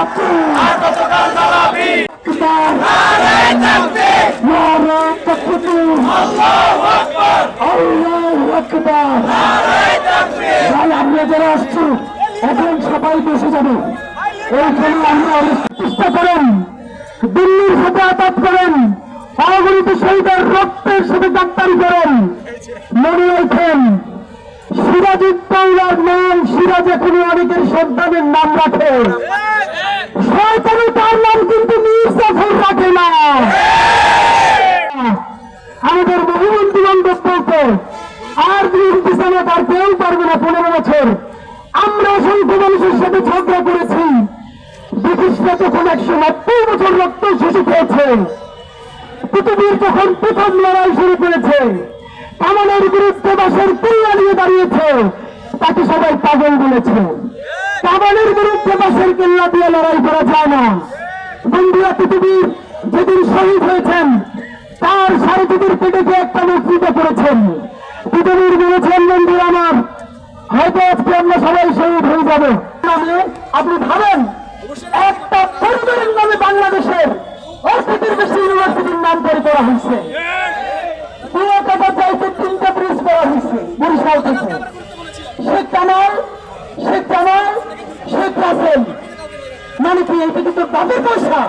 চালাচ্ছি আর কতকাল চালাবি? নারায়ে তাকবীর নারায়ে তাকবীর আল্লাহু আকবার আল্লাহু আকবার নারায়ে তাকবীর। ভাই আমরা যারা আসছি এখন সবাই বসে যাবে এইখানে আমরা চেষ্টা করেন দিল্লির সাথে আঘাত করেন অগণিত শহীদের রক্তের সাথে ডাক্তারি করেন মনে রাখেন সিরাজউদ্দৌলার নাম সিরাজ এখনো অনেকের সন্তানের নাম রাখে শয়তানি তার নাম কিন্তু মীর জাফর রাখে না আমাদের বহুবন্ধু বান্ধব বলতে আর বিএনপি সামনে তার কেউ পারবে না 15 বছর আমরা অসংখ্য মানুষের সাথে ঝগড়া করেছি ব্রিটিশরা যখন 190 বছর রক্ত শোষিত হয়েছে পৃথিবীর যখন প্রথম লড়াই শুরু করেছে কামানের বিরুদ্ধে বাসের কেল্লা নিয়ে দাঁড়িয়েছে তাকে সবাই পাগল বলেছে কামানের বিরুদ্ধে বাসের কেল্লা দিয়ে লড়াই করা যায় না বন্ধুরা পৃথিবীর যেদিন শহীদ হয়েছেন তার সারথীদের পেটে যে একটা মসজিদে করেছেন পৃথিবীর বলেছেন বন্ধুরা আমার হয়তো আজকে আমরা সবাই শহীদ হয়ে যাবে আপনি ভাবেন একটা পরিবারের নামে বাংলাদেশের অর্থের বেশি ইউনিভার্সিটির নাম তৈরি করা হয়েছে 3টা ব্রিজ করা হয়েছে বরিশাল থেকে শেখ কামাল শেখ রাসেল মানে কি এটা কিন্তু তাদের পয়সা